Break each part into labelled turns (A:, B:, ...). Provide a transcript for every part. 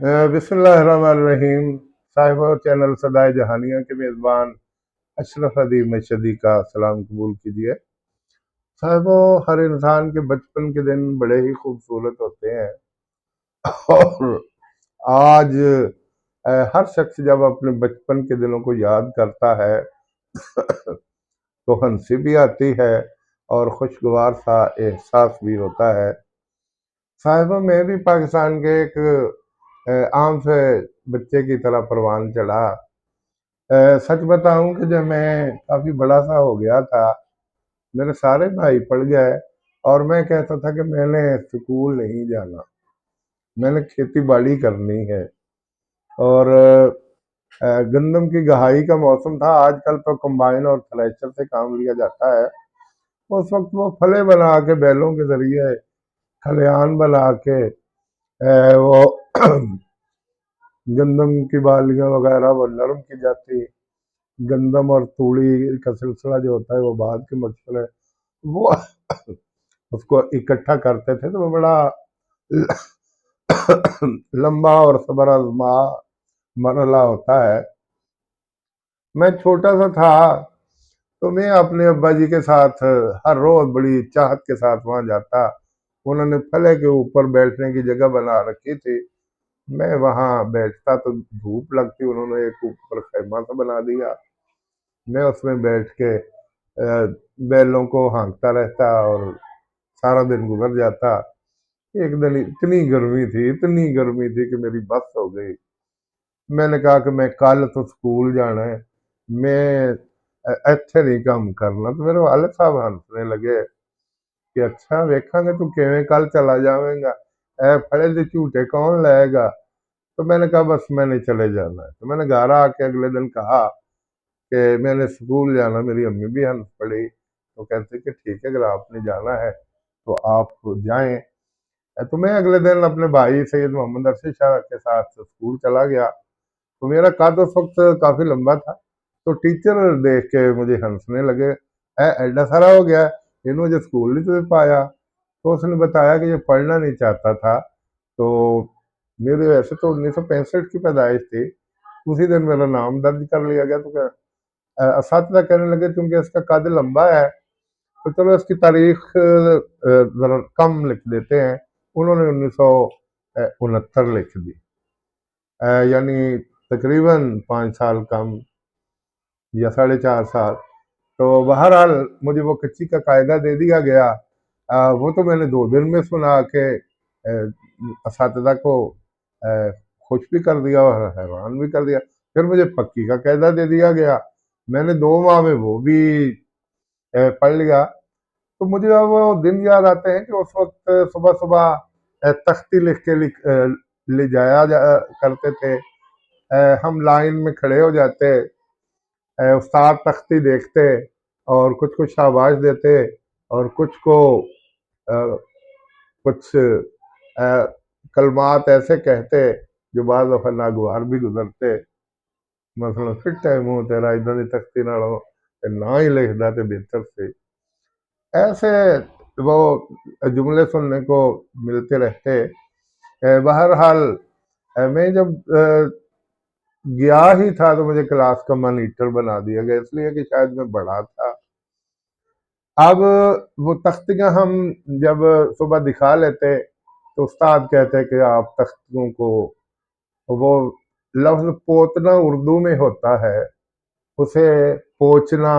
A: बिस्मिल्लाहिर्रहमानिर्रहीम। साहिब चैनल सदाए जहानिया के मेज़बान अशरफ अदीब मशदी का सलाम कबूल कीजिए। साहिबो, हर इंसान के बचपन के दिन बड़े ही खूबसूरत होते हैं। और आज हर शख्स जब अपने बचपन के दिनों को याद करता है तो हंसी भी आती है और खुशगवार सा एहसास भी होता है। साहिबा, मैं भी पाकिस्तान के एक आम से बच्चे की तरह परवान चढ़ा। सच बताऊं कि जब मैं काफी बड़ा सा हो गया था, मेरे सारे भाई पढ़ गए और मैं कहता था कि मैंने स्कूल नहीं जाना, मैंने खेती बाड़ी करनी है। और गंदम की गहाई का मौसम था। आजकल तो कंबाइन और थ्रेशर से काम लिया जाता है। उस वक्त वो फले बना के बैलों के जरिए खलियान बना के वो गंदम की बालियां वगैरह वो नरम की जाती। गंदम और तूड़ी का सिलसिला जो होता है वो बाद के मशहूर है। वो उसको इकट्ठा करते थे तो वो बड़ा लंबा और सबर आजमा मरहला होता है। मैं छोटा सा था तो मैं अपने अब्बा जी के साथ हर रोज बड़ी चाहत के साथ वहां जाता। उन्होंने फले के ऊपर बैठने की जगह बना रखी थी। मैं वहां बैठता तो धूप लगती, उन्होंने एक ऊपर खैमा सा बना दिया। मैं उसमें बैठ के बैलों को हाँकता रहता और सारा दिन गुजर जाता। एक दिन इतनी गर्मी थी कि मेरी बस हो गई। मैंने कहा कि मैं कल तो स्कूल जाना है, मैं ਇੱਥੇ नहीं काम करना। तो मेरे वाले साहब हंसने लगे कि अच्छा वेखांगे तू किवें कल चला जावेंगा, ए फड़े दे झूठे कौन लाएगा। तो मैंने कहा बस मैंने चले जाना है। तो मैंने घर आके अगले दिन कहा कि मैंने स्कूल जाना। मेरी अम्मी भी हंस पड़ी। तो कहते कि ठीक है, अगर आपने जाना है तो आप जाएं। तो मैं अगले दिन अपने भाई सैयद मोहम्मद अरशद शाह के साथ स्कूल चला गया। तो मेरा कद उस वक्त काफी लंबा था। तो टीचर देख के मुझे हंसने लगे, एडा सारा हो गया, इन्हों जो स्कूल नहीं तुम्हें पाया। तो उसने बताया कि ये पढ़ना नहीं चाहता था। तो मेरे वैसे तो 1965 की पैदाइश थी। उसी दिन मेरा नाम दर्ज कर लिया गया। तो असातिज़ा कहने लगे क्योंकि इसका कद लंबा है तो चलो इसकी तारीख जरा कम लिख देते हैं। उन्होंने 1969 लिख दी। यानी तकरीबन 5 साल कम या 4.5 साल। तो बहरहाल मुझे वो कच्ची का कायदा दे दिया गया। वो तो मैंने 2 दिन में सुना के असातिज़ा को अ, खुश भी कर दिया और हैरान भी कर दिया। फिर मुझे पक्की का कायदा दे दिया गया, मैंने 2 माह में वो भी पढ़ लिया। तो मुझे अब वो दिन याद आते हैं कि उस वक्त सुबह सुबह तख्ती लिख के ले जाया करते थे। हम लाइन में खड़े हो जाते, उस्ताद तख्ती देखते और कुछ को शाबाश देते और कुछ को अ, कुछ कलमात ऐसे कहते जो बाद दफा नागवार भी गुजरते। मसलन फिर टाइम हो तेरा इधर की तख्ती नालों ते ना ही लिखदा ते बेहतर से। ऐसे वो जुमले सुनने को मिलते रहते। बहरहाल मैं जब गया ही था तो मुझे क्लास का मॉनिटर बना दिया गया, इसलिए कि शायद मैं बड़ा था। अब वो तख्तियां हम जब सुबह दिखा लेते तो उस्ताद कहते कि आप तख्तियों को, वो लफ्ज पोतना उर्दू में होता है, उसे पोचना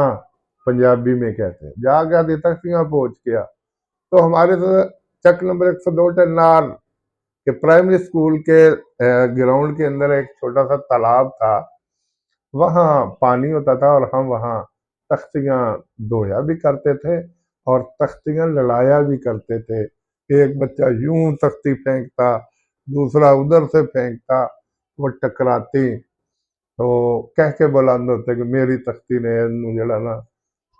A: पंजाबी में कहते हैं। जाके आधी तख्तियां पोच गया। तो हमारे तो चक नंबर 102 टन्नार के प्राइमरी स्कूल के ग्राउंड के अंदर एक छोटा सा तालाब था। वहाँ पानी होता था और हम वहाँ तख्तियाँ धोया भी करते थे और तख्तियाँ लड़ाया भी करते थे। एक बच्चा यूं तख्ती फेंकता, दूसरा उधर से फेंकता, वो टकराती। तो कह के बुलंद होते कि मेरी तख्ती ने इन्हू जड़ा ना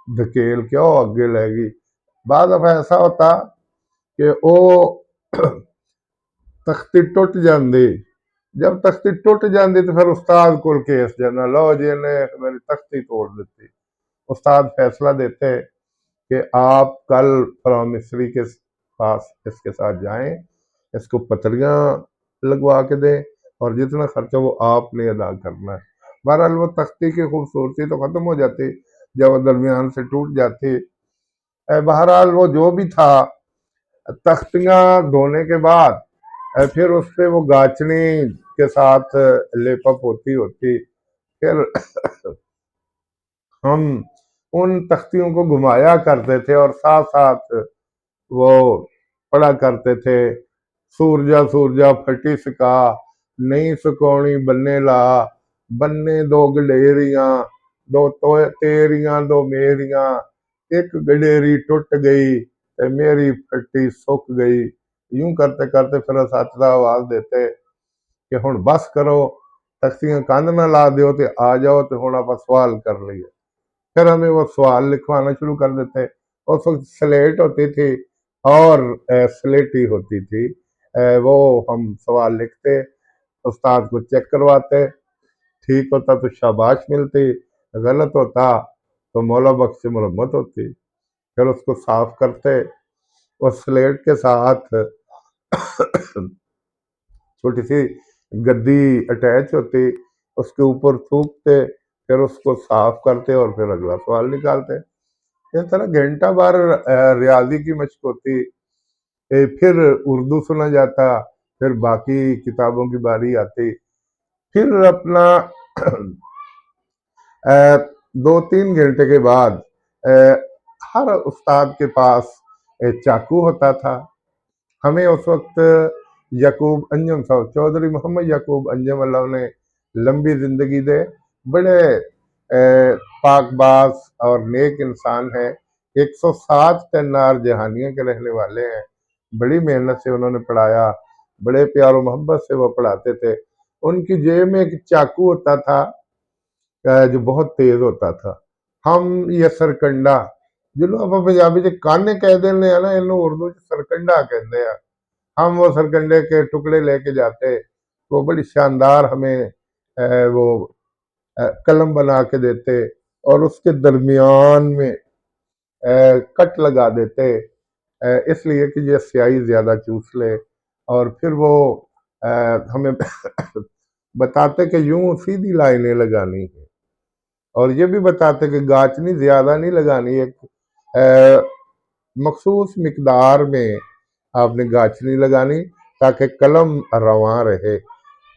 A: धकेल के ओ अगे लैगी। बाद दफा ऐसा होता कि वो तख्ती टुट जाती। जब तख्ती टुट जाती तो फिर उस्ताद को केस जाना, लो जी ने मेरी तख्ती तोड़ दी। उस्ताद फैसला देते कि आप कल फलां मिस्त्री के पास इसके साथ जाएं, इसको पतलियां लगवा के दें اور جتنا خرچہ وہ آپ نے ادا کرنا ہے۔ بہرحال وہ تختی کی خوبصورتی تو ختم ہو جاتی جب وہ درمیان سے ٹوٹ جاتی۔ بہرحال وہ جو بھی تھا، تختیاں دھونے کے بعد پھر اس پہ وہ گاچنی کے ساتھ لیپ اپ ہوتی، پھر ہم ان تختیوں کو گھمایا کرتے تھے اور ساتھ ساتھ وہ پڑھا کرتے تھے، سورجا سورجا پھٹی سکا، نئی سکونی بننے لا، بننے دو گڈیریاں، دو تیریاں دو میریاں، ایک گڈیری ٹوٹ گئی تے میری پھٹی سک گئی۔ یوں کرتے کرتے پھر اساتذہ آواز دیتے کہ ہن بس کرو، تختیاں کندھ نہ لا دیو تے آ جاؤ تے ہن آپ سوال کر لیے۔ پھر ہمیں وہ سوال لکھوانا شروع کر دیتے۔ اس وقت سلیٹ ہوتی تھی اور سلیٹی ہوتی تھی، وہ ہم سوال لکھتے، استاد کو چیک کرواتے، ٹھیک ہوتا تو شاباش ملتی، غلط ہوتا تو مولا بخش سے مرمت ہوتی۔ پھر اس کو صاف کرتے، اور سلیٹ کے ساتھ چھوٹی سی گدی اٹیچ ہوتی، اس کے اوپر تھوکتے، پھر اس کو صاف کرتے اور پھر اگلا سوال نکالتے۔ اس طرح گھنٹہ بھر ریاضی کی مشق ہوتی، پھر اردو سنا جاتا، پھر باقی کتابوں کی باری آتی۔ پھر اپنا 2-3 گھنٹے کے بعد ہر استاد کے پاس چاقو ہوتا تھا۔ ہمیں اس وقت یعقوب انجم صاحب، چودھری محمد یعقوب انجم، اللہ نے لمبی زندگی دے، بڑے پاک باز اور نیک انسان ہیں، 107 تنار جہانیاں کے رہنے والے ہیں۔ بڑی محنت سے انہوں نے پڑھایا، بڑے پیار و محبت سے وہ پڑھاتے تھے۔ ان کی جیب میں ایک چاقو ہوتا تھا جو بہت تیز ہوتا تھا۔ ہم یہ سرکنڈا جنہوں آپ پنجابی سے کانے کہہ دینے ہیں نا، انہوں اردو سرکنڈا کہتے ہیں۔ ہم وہ سرکنڈے کے ٹکڑے لے کے جاتے، وہ بڑی شاندار ہمیں وہ قلم بنا کے دیتے، اور اس کے درمیان میں کٹ لگا دیتے، اس لیے کہ یہ سیاہی زیادہ چوس لے، اور پھر وہ ہمیں بتاتے کہ یوں سیدھی لائنیں لگانی ہے، اور یہ بھی بتاتے کہ گاچنی زیادہ نہیں لگانی، ایک مخصوص مقدار میں آپ نے گاچنی لگانی تاکہ قلم رواں رہے۔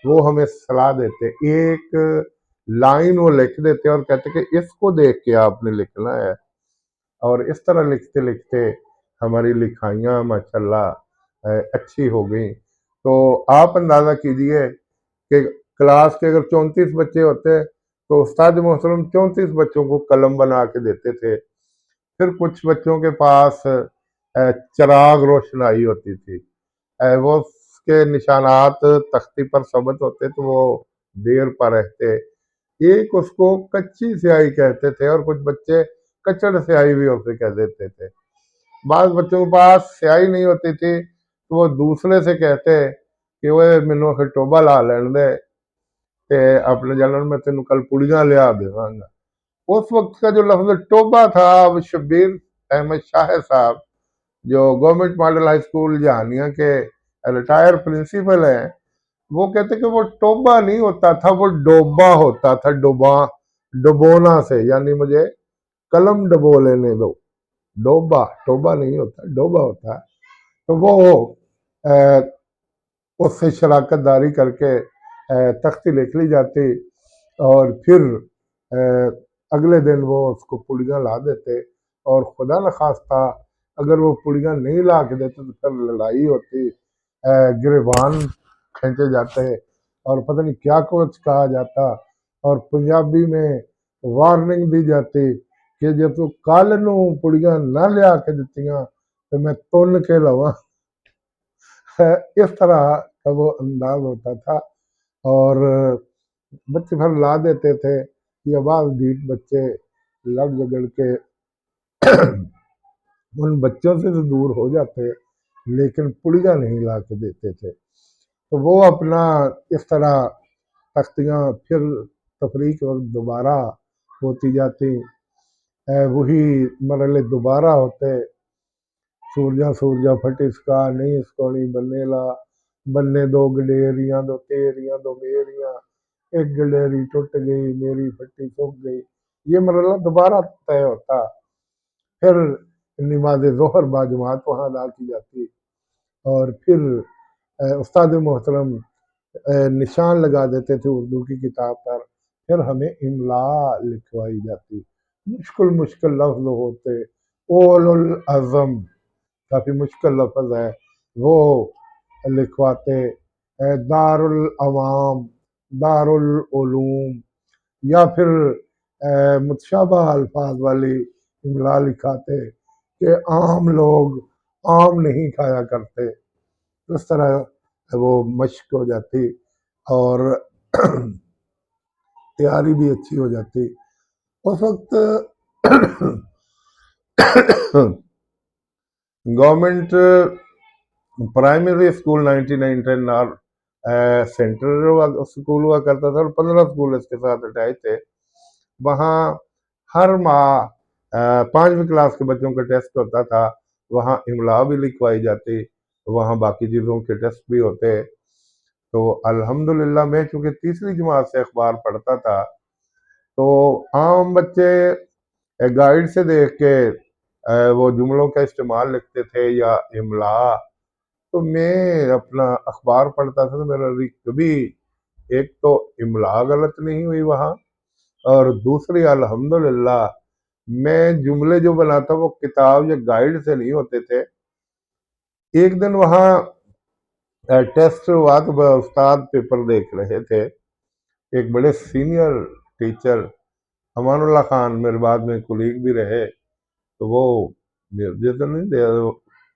A: وہ ہمیں صلاح دیتے، ایک لائن وہ لکھ دیتے اور کہتے کہ اس کو دیکھ کے آپ نے لکھنا ہے، اور اس طرح لکھتے لکھتے ہماری لکھائیاں ماشاءاللہ اچھی ہو گئیں۔ تو آپ اندازہ کیجئے کہ کلاس کے اگر 34 بچے ہوتے تو استاد محترم 34 بچوں کو قلم بنا کے دیتے تھے۔ پھر کچھ بچوں کے پاس چراغ روشنائی ہوتی تھی، وہ اس کے نشانات تختی پر ثبت ہوتے تو وہ دیر پر رہتے۔ ایک اس کو کچی سیاہی کہتے تھے، اور کچھ بچے کچڑ سیاہی بھی اسے کہہ دیتے تھے۔ بعض بچوں کے پاس سیاہی نہیں ہوتی تھی تو وہ دوسرے سے کہتے کہ وہ مینوں پھر ٹوبا لا لین دے کہ اپنے جانن میں تینوں کل پڑیاں لیا دیواں گا۔ اس وقت کا جو لفظ ٹوبا تھا، وہ شبیر احمد شاہ صاحب جو government model high school Jahanian کے ریٹائر پرنسپل ہیں، وہ کہتے کہ وہ ٹوبا نہیں ہوتا تھا، وہ ڈوبا ہوتا تھا، ڈبونا سے، یعنی مجھے قلم ڈبو لینے دو، ڈوبا ٹوبا نہیں ہوتا، ڈوبا ہوتا ہے۔ تو وہ اس سے شراکت داری کر کے تختی لکھ لی جاتی، اور پھر اگلے دن وہ اس کو پڑیاں لا دیتے، اور خدا نخواستہ اگر وہ پڑیاں نہیں لا کے دیتے تو پھر لڑائی ہوتی، گریبان کھینچے جاتے، اور پتہ نہیں کیا کچھ کہا جاتا، اور پنجابی میں وارننگ دی جاتی کہ جب تو کل نوں پڑیاں نہ لیا کے دتیاں تو میں تن کے لواں۔ اس طرح کا وہ انداز ہوتا تھا، اور بچے پھر لا دیتے تھے، یا بعض ڈھیٹ بچے لڑ جگڑ کے ان بچوں سے تو دور ہو جاتے لیکن پڑیاں نہیں لا کے دیتے تھے۔ تو وہ اپنا اس طرح تختیاں پھر تفریح کے وقت دوبارہ ہوتی جاتی، وہی مرحلے دوبارہ ہوتے، سورجا سورجا پھٹی سکا، نہیں سکونی بننے لا، बन्ने दो गडेरियां दो तेरियां दो मेरियां, एक गडेरी टूट गई मेरी फट्टी सूख गई। ये मरला दोबारा तय होता। फिर नमाज ज़ोहर बाजमात वहाँ अदा की जाती, और फिर उस्ताद मोहतरम निशान लगा देते थे उर्दू की किताब पर। फिर हमें इमला लिखवाई जाती। मुश्किल मुश्किल लफ्ज होते, ओलुल अज़म काफ़ी मुश्किल लफ्ज है वो लिखवाते, दारुल अवाम, दारुल उलूम, या फिर मुतशाबा अल्फाज वाली इमला लिखाते कि आम लोग आम नहीं खाया करते। इस तरह वो मश्क हो जाती और तैयारी भी अच्छी हो जाती उस वक्त। गवर्नमेंट प्राइमरी स्कूल 9910 और सेंट्रल स्कूल हुआ करता था, और 15 स्कूल इसके साथ अटैच थे। वहाँ हर माह 5वीं क्लास के बच्चों का टेस्ट होता था, वहाँ इमला भी लिखवाई जाती, वहाँ बाकी चीज़ों के टेस्ट भी होते। तो अल्हम्दुलिल्लाह मैं चूँकि तीसरी जमात से अखबार पढ़ता था, तो आम बच्चे गाइड से देख के वो जुमलों का इस्तेमाल लिखते थे या इमला। तो मैं अपना अखबार पढ़ता था तो मेरा कभी एक तो इमला गलत नहीं हुई वहाँ, और दूसरी अल्हम्दुलिल्लाह मैं जुमले जो बनाता वो किताब या गाइड से नहीं होते थे। एक दिन वहाँ टेस्ट हुआ तो उस्ताद पेपर देख रहे थे। एक बड़े सीनियर टीचर अमानुल्लाह खान मेरे बाद में कुलीग भी रहे, तो वो मुझे तो नहीं दे,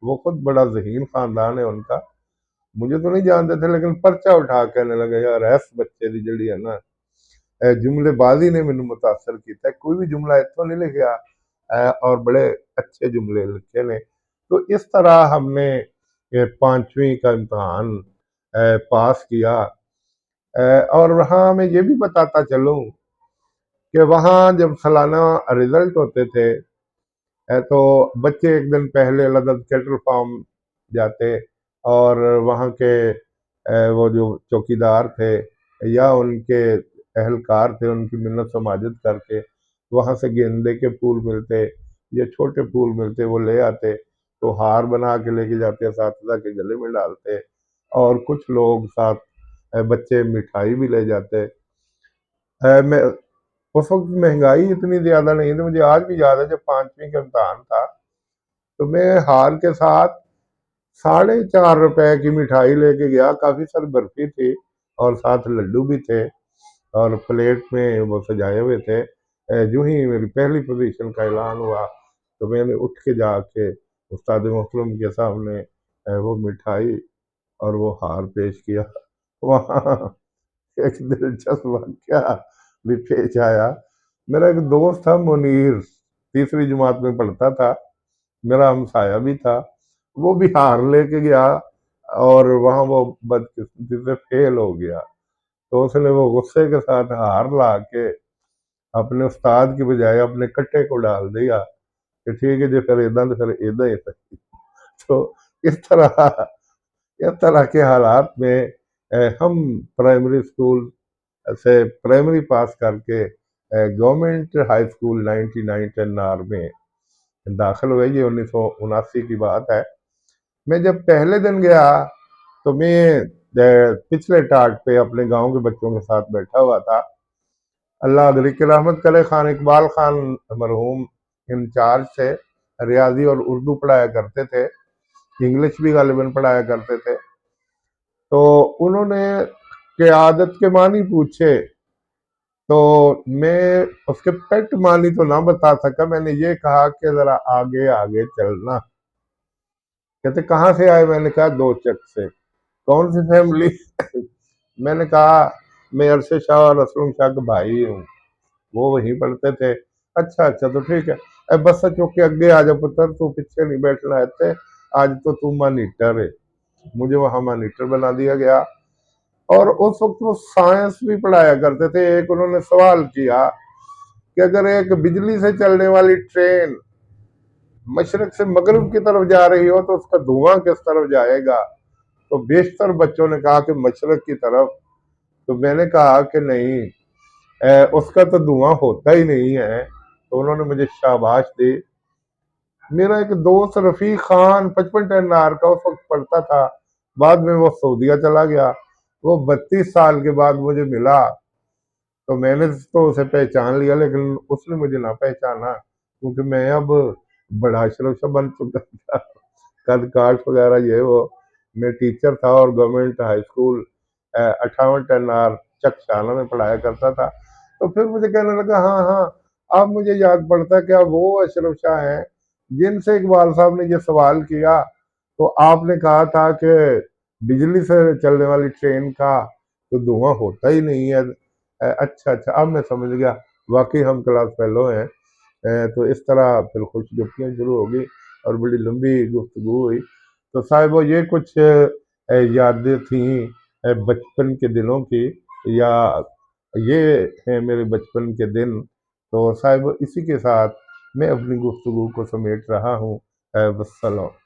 A: वो खुद बड़ा ज़हीन खानदान है उनका, मुझे तो नहीं जानते थे, लेकिन पर्चा उठा कहने लगे यार ऐस बच्चे दी जड़ी है ना जुमलेबाजी ने मैनू मुतासर किया, कोई भी जुमला इतों नहीं लिखा और बड़े अच्छे जुमले लिखे ने। तो इस तरह हमने ये 5वीं का इम्तहान पास किया। और वहाँ मैं ये भी बताता चलूँ कि वहाँ जब सालाना रिजल्ट होते थे तो बच्चे एक दिन पहले लदद कैटल फार्म जाते, और वहाँ के वो जो चौकीदार थे या उनके अहलकार थे उनकी मिन्नत समाजत करके वहाँ से गेंदे के फूल मिलते या छोटे फूल मिलते वो ले आते, तो हार बना के लेके जाते, असातिज़ा के गले में डालते, और कुछ लोग साथ बच्चे मिठाई भी ले जाते। मैं उस वक्त महंगाई इतनी ज़्यादा नहीं थी, मुझे आज भी याद है जब 5वीं का इम्तहान था तो मैं हार के साथ 4.5 रुपए की मिठाई लेके गया, काफ़ी सारी बर्फी थी और साथ लड्डू भी थे और प्लेट में वो सजाए हुए थे। यूं ही मेरी पहली पोजीशन का ऐलान हुआ तो मैंने उठ के जाके उस्ताद मोहतरम के सामने वो मिठाई और वो हार पेश किया। वहाँ एक दिलचस्प वाक़या भी पेश आया। मेरा एक दोस्त था मुनीर, तीसरी जमात में पढ़ता था, मेरा हमसाया भी था, वो भी हार लेके गया और वहाँ वो बदकिस्मती से फेल हो गया। तो उसने वो गुस्से के साथ हार ला के अपने उस्ताद की बजाय अपने कट्टे को डाल दिया कि ठीक है जी फिर इदा तो फिर इदा ही सही। तो इस तरह इस तरह के हालात में हम प्राइमरी स्कूल से प्राइमरी पास करके गवर्नमेंट हाई स्कूल 9910 नार में दाखिल हुए। ये 1979 की बात है। मैं जब पहले दिन गया तो मैं पिछले टाट पे अपने गांव के बच्चों के साथ बैठा हुआ था। अल्लाह अदरी की रहमत करे, खान इकबाल खान मरहूम इंचार्ज थे, रियाजी और उर्दू पढ़ाया करते थे, इंग्लिश भी गालिबन पढ़ाया करते थे। तो उन्होंने क़यादत के मानी पूछे तो मैं उसके पेट मानी तो ना बता सका, मैंने ये कहा कि ज़रा आगे आगे चलना। कहते कहाँ से आए? मैंने कहा दो चक से। कौन सी फैमिली? मैंने कहा मैं अरशद शाह और असलम शाह का भाई हूँ, वो वहीं पढ़ते थे। अच्छा अच्छा तो ठीक है, अब बस चौक के आगे आ जा पुत्र, तू पीछे नहीं बैठना है, आज तो तू मॉनिटर है। मुझे वहाँ मॉनिटर बना दिया गया। और उस वक्त वो साइंस भी पढ़ाया करते थे। एक उन्होंने सवाल किया कि अगर एक बिजली से चलने वाली ट्रेन मशरक से मगरब की तरफ जा रही हो तो उसका धुआं किस तरफ जाएगा? تو بیشتر بچوں نے کہا کہ مشرق کی طرف. تو میں نے کہا کہ نہیں، اس کا تو دھواں ہوتا ہی نہیں ہے. تو انہوں نے مجھے شاباش دی. میرا ایک دوست رفیق خان 55 10 کا اس وقت پڑھتا تھا، بعد میں وہ سعودیہ چلا گیا. وہ 32 سال کے بعد مجھے ملا. تو میں نے تو اسے پہچان لیا، لیکن اس نے مجھے نہ پہچانا، کیونکہ میں اب بڑا اشرف شاہ بن چکا تھا، قد کاٹ وغیرہ یہ وہ. میں ٹیچر تھا اور گورنمنٹ ہائی اسکول 58 10 چک شانہ میں پڑھایا کرتا تھا. تو پھر مجھے کہنے لگا ہاں ہاں، اب مجھے یاد پڑتا ہے کہ اب وہ اشرف شاہ ہیں جن سے اقبال صاحب نے یہ سوال کیا. تو آپ نے کہا تھا کہ بجلی سے چلنے والی ٹرین کا تو دھواں ہوتا ہی نہیں ہے. اچھا اچھا، اب میں سمجھ گیا، واقعی ہم کلاس فیلو ہیں. تو اس طرح پھر خوش گفتیاں شروع ہوگی اور بڑی لمبی گفتگو ہوئی. تو صاحب یہ کچھ یادیں تھیں بچپن کے دنوں کی، یا یہ ہیں میرے بچپن کے دن. تو صاحب اسی کے ساتھ میں اپنی گفتگو کو سمیٹ رہا ہوں. والسلام.